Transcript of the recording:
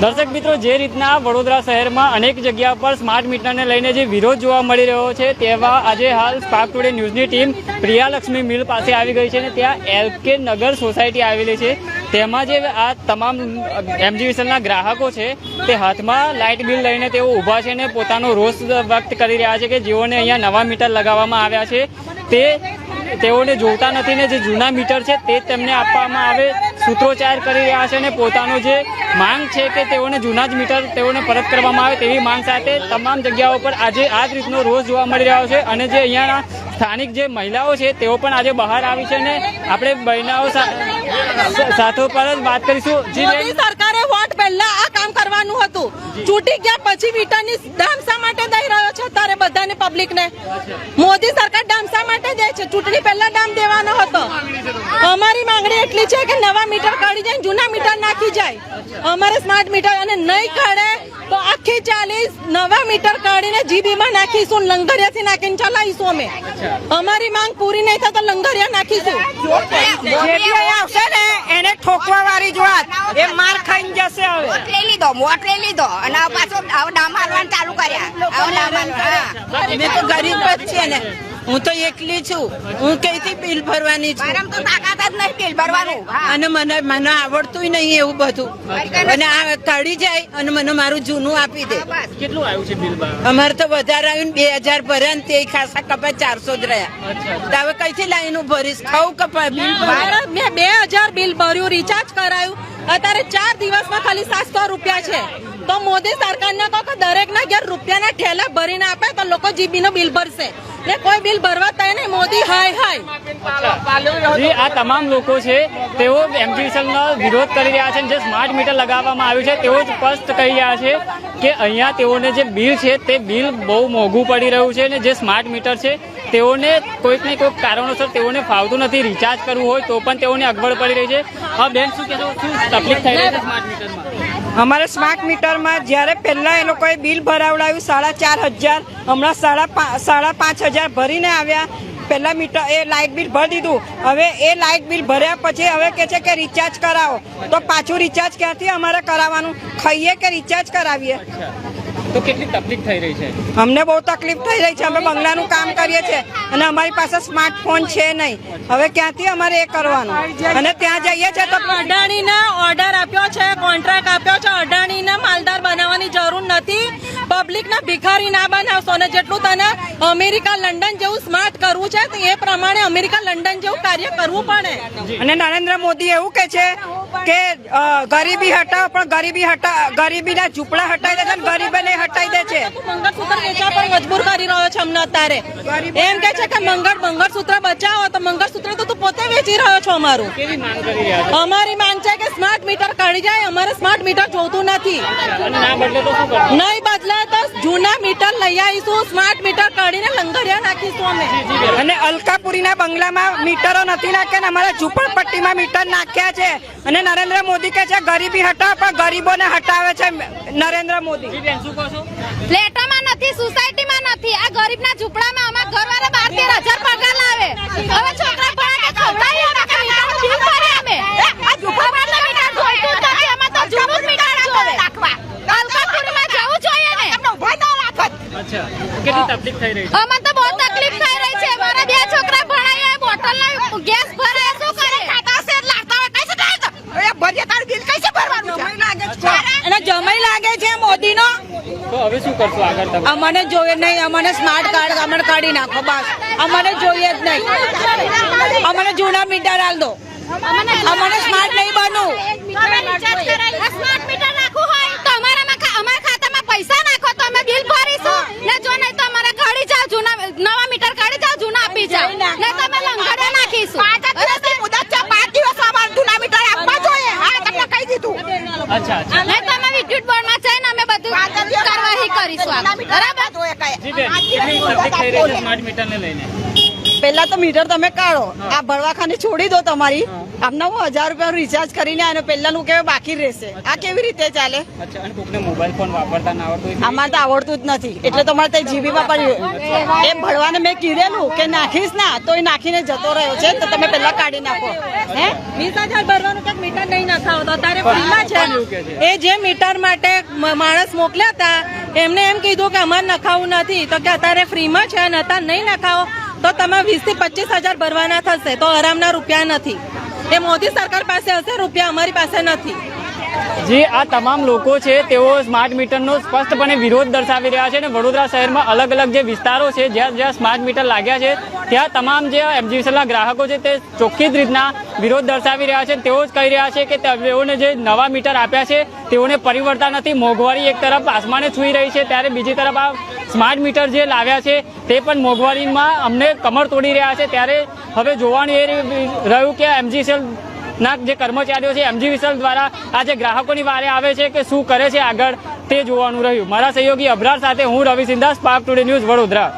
દર્શક મિત્રો, જે રીતના વડોદરા શહેરમાં અનેક જગ્યા પર સ્માર્ટ મીટરને લઈને જે વિરોધ જોવા મળી રહ્યો છે, તેવા આજે હાલ સ્પાર્ક ટુડે ન્યૂઝની ટીમ પ્રિયાલક્ષ્મી મિલ પાસે આવી ગઈ છે અને ત્યાં એલકે નગર સોસાયટી આવેલી છે. તેમાં જે આ તમામ એમજીવીસીએલના ગ્રાહકો છે તે હાથમાં લાઇટ બિલ લઈને તેઓ ઊભા છે અને પોતાનો રોષ વ્યક્ત કરી રહ્યા છે કે જેઓને અહીંયા નવા મીટર લગાવવામાં આવ્યા છે તેઓને જોતા નથી ને જે જૂના મીટર છે તે તેમને આપવામાં આવે સૂત્રોચ્ચાર કરી રહ્યા છે અને પોતાનો જે માંગ છે કે તેઓને જૂના જ મીટર તેઓને પરત કરવામાં આવે તેવી માંગ સાથે તમામ જગ્યાઓ પર આજે આ જ રીતનો રોષ જોવા મળી રહ્યો છે. અને જે અહીંયાના સ્થાનિક જે મહિલાઓ છે તેઓ પણ આજે બહાર આવી છે અને આપણે બહેનાઓ સાથે પર જ વાત કરીશું. મોદી સરકારે વોટ પહેલા આ કામ કરવાનું હતું, ચૂંટી ગયા પછી મીટરની દામ શા માટે દઈ રહ્યો છે અત્યારે બધાને પબ્લિકને? મોદી સરકાર દામ શા માટે દે છે? ચૂંટણી પહેલા દામ દેવાનો હતો. અમારી માંગણી એટલી છે કે નવા મીટર કાઢી જાય, જૂના મીટર નાખી જાય. અમારે સ્માર્ટ મીટર અને નહીં કાઢે તો આખી 40 નવા મીટર કાઢીને જીબીમાં નાખીશું, લંગરિયાથી નાખીને ચલાવીશું. અમે અમારી માંગ પૂરી નહીં થાય તો લંગરિયા નાખીશું. જે બી આવશે ને એને ઠોકવા વાળી જ વાત, એ માર ખાઈને જશે. હવે વોટ લઈ લીધો અને પાછો ડામ મારવાનું ચાલુ કર્યા. અમે તો ગરીબ જ છે ને, હું તો એકલી છું, હું કઈથી બિલ ભરવાની છું? મારામાં તો તાકાત જ નહીં બિલ ભરવાનું. અને મને આવડતું નહીં એવું બધું, અને આ કાઢી જાય અને મને મારું જૂનું આપી દે. કેટલું આવ્યું છે બિલ? અમારે તો વધારે આવ્યું ને 2000 ભર્યા ને તે ખાસા કપા 400 જ રહ્યા. તો હવે કઈથી લાઈન ભરીશ? ખાવું કપા બિલ મેં 2000 બિલ ભર્યું, રિચાર્જ કરાયું, અત્યારે 4 દિવસમાં ખાલી 700 રૂપિયા છે. તો મોદી સરકારને કહો કે દરેકના ઘેર રૂપિયાના ઠેલા ભરીને આપે તો લોકો જીબીનું બિલ ભરશે. ને કોઈ બિલ ભરવા થાય નહીં. મોદી હાય આ તમામ લોકો છે તેઓ એમજીવીસીએલનો વિરોધ કરી રહ્યા છે. જે સ્માર્ટ મીટર લગાવવામાં આવ્યું છે તેઓ સ્પષ્ટ કહી રહ્યા છે કે અહીંયા તેઓને જે બિલ છે તે બિલ બહુ મોંઘું પડી રહ્યું છે અને જે સ્માર્ટ મીટર છે તેઓને કોઈક ને કોઈક કારણોસર તેઓને ફાવતું નથી. રિચાર્જ કરવું હોય તો પણ તેઓને અગવડ પડી રહી છે. હા બેન, શું કહેશો? શું તકલીફ થઈ રહી છે સ્માર્ટ મીટરમાં? અમારે સ્માર્ટ મીટરમાં જ્યારે પહેલા એ લોકોએ બિલ ભરાવડાવ્યું 4500, હમણાં 5500 ભરીને આવ્યા. પહેલા મીટર એ લાઇટ બિલ ભરી દીધું. હવે એ લાઇટ બિલ ભર્યા પછી હવે કે છે કે રિચાર્જ કરાવો. તો પાછું રિચાર્જ ક્યાંથી અમારે કરાવવાનું? ખાઈએ કે રિચાર્જ કરાવીએ? તો કેટલી તકલીફ થઈ રહી છે? અમને બહુ તકલીફ થઈ રહી છે. અમે બંગલાનું કામ કરીએ છીએ અને અમારી પાસે સ્માર્ટફોન છે નહીં. હવે ક્યાંથી અમારે એ કરવાનું? અને ત્યાં જઈએ છીએ તો અડાણીના ઓર્ડર આપ્યો છે, કોન્ટ્રાક્ટ આપ્યો છે. અડાણીના માલદાર બનાવવાની જરૂર નથી. પબ્લિકના ભિખારી ના બનાવશો. અને જેટલું તને અમેરિકા લંડન જેવું સ્માર્ટ કરવું છે તો એ પ્રમાણે અમેરિકા લંડન જેવું કાર્ય કરવું પડે. અને નરેન્દ્ર મોદી એવું કે છે કે ગરીબી હટાવો, પણ ગરીબીના ઝૂંપડા હટાવી દે છે, ગરીબોને હટાવી દે છે. મંગળસૂત્ર વેચવા પર મજબૂર કરી રહ્યો છે અમને અત્યારે. એમ કે છે કે મંગળસૂત્ર બચાવો, તો મંગળસૂત્ર તો તું પોતે વેચી રહ્યો છો. અમારું કેવી માંગ કરી રહ્યા છો? અમારી માંગ છે કે સ્માર્ટ મીટર કાઢી જાય. અમારે સ્માર્ટ મીટર જોતું નથી. ના બદલે તો શું કરવું? નહીં બદલે તો જૂના મીટર લઈ આવીશું. સ્માર્ટ મીટર કાઢીને લંગરિયા નાખીશું અમે. અને અલકાપુરીના બંગલામાં મીટરો નથી નાખ્યા ને અમારા ઝૂંપડપટ્ટીમાં મીટર નાખ્યા છે. અને નરેન્દ્ર મોદી કે છે ગરીબી હટાવો, પણ ગરીબોને હટાવે છે નરેન્દ્ર મોદી. શું કહો છો? ફ્લેટોમાં નથી, સોસાયટીમાં નથી, આ ગરીબના ઝૂંપડામાં અમારા ઘરવાળા 12-13 હજાર પગાર લાવે. હવે છોકરા ભણા કે ખવડાવી અમે કે મીટરનું બિલ ભરે અમે. આ ઝૂંપડામાં મીટર જોઈતું જ નથી. અમે તો જૂનું જ મીટર જોવે. અલકાપુરીમાં જવું જોઈએ ને. તમને ઉભા ન રાખત. અચ્છા, કેટલી તકલીફ થઈ રહી છે? અમે તો બહુ તકલીફ થઈ રહી છે. મારા 2 છોકરા ભણાય, બોટલનો ગેસ ભરાય, શું કરે? ખાતા છે લાગતા હોય કઈ છે તો એ ભરીએ તાર બિલ કઈસે ભરવાનું છે? અને જમાઈ લાગે છે મોદીનો. તો હવે શું કરશો આગળ તમે? અમને જોઈએ નહીં. અમને સ્માર્ટ કાર્ડ અમને કાઢી નાખો બસ. અમને જોઈએ જ નહીં. અમને જૂના મીટર આલ દો. અમને સ્માર્ટ નહીં બનવું. સ્માર્ટ મીટર નાખવું હોય તો અમારા ખાતામાં પૈસા નાખો તો અમે બિલ ભરીશું. ને જો નહીં તો અમારે કાઢી જાવ, નવા મીટર કાઢી જાવ, જૂના આપી જાવ. નહીં તો અમે લંગડે નાખીશું. 5 દિવસની મુદત છે. 5 દિવસ અમારે જૂના મીટર આપવા જોઈએ. હા, તમને કહી દીધું. અચ્છા, નહીં તો અમે વિદ્યુત બોર્ડમાં જઈને અમે બધું કાર્યવાહી કરીશું. બરાબર? જી બેન, કેટલી તકલીફ થઈ રહી છે સ્માર્ટ મીટરને લઈને? પહેલા તો મીટર તમે કાઢો, આ ભરવાખાને છોડી દો તમારી. આમના હું 1000 રૂપિયાનું રિચાર્જ કરીને આનો પહેલાનું કે બાકી રહેશે. આ કેવી રીતે ચાલે? અચ્છા, અને કોકને મોબાઈલ ફોન વાપરતા ના આવડતું હોય? અમારે તો આવડતું જ નથી, એટલે તો મારે ત્યાં જીબી વાપર્યું. એ ભરવાને મેં કીધેલું કે નાખીશ ના, તો એ નાખીને જતો રહ્યો છે. તો તમે પહેલા કાઢી નાખો. હે 20,000 ભરવાનું કે મીટર નહીં નખાવો તો તારે ફ્રીમાં છે. એ જે મીટર માટે માણસ મોકલ્યા હતા એમને એમ કીધું કે અમારે નખાવું નથી, તો કે અત્યારે ફ્રીમાં છે અને અત્યારે નહીં નખાવો તો તમે 20,000 થી 25,000 ભરવાના થશે. તો આરામના રૂપિયા નથી. એ મોદી સરકાર પાસે હશે રૂપિયા, અમારી પાસે નથી. જે આ તમામ લોકો છે તેઓ સ્માર્ટ મીટરનો સ્પષ્ટપણે વિરોધ દર્શાવી રહ્યા છે અને વડોદરા શહેરમાં અલગ અલગ જે વિસ્તારો છે જ્યાં જ્યાં સ્માર્ટ મીટર લાગ્યા છે ત્યાં તમામ જે એમજીવીસીએલના ગ્રાહકો છે તે ચોખ્ખી જ રીતના વિરોધ દર્શાવી રહ્યા છે. તેઓ જ કહી રહ્યા છે કે તેઓને જે નવા મીટર આપ્યા છે તેઓને પરિવર્તન નથી. મોંઘવારી એક તરફ આસમાને છૂઈ રહી છે ત્યારે બીજી તરફ આ સ્માર્ટ મીટર જે લાવ્યા છે તે પણ મોંઘવારીમાં અમને કમર તોડી રહ્યા છે. ત્યારે હવે જોવાનું એ રહ્યું કે એમજીવીસીએલ ના જે કર્મચારીઓ છે એમજીવીસીએલ દ્વારા આ જે ગ્રાહકોની વારે આવે છે કે શું કરે છે આગળ તે જોવાનું રહ્યું. મારા સહયોગી અબરાર સાથે હું Ravi Sindha, Spark Today News, Vadodara.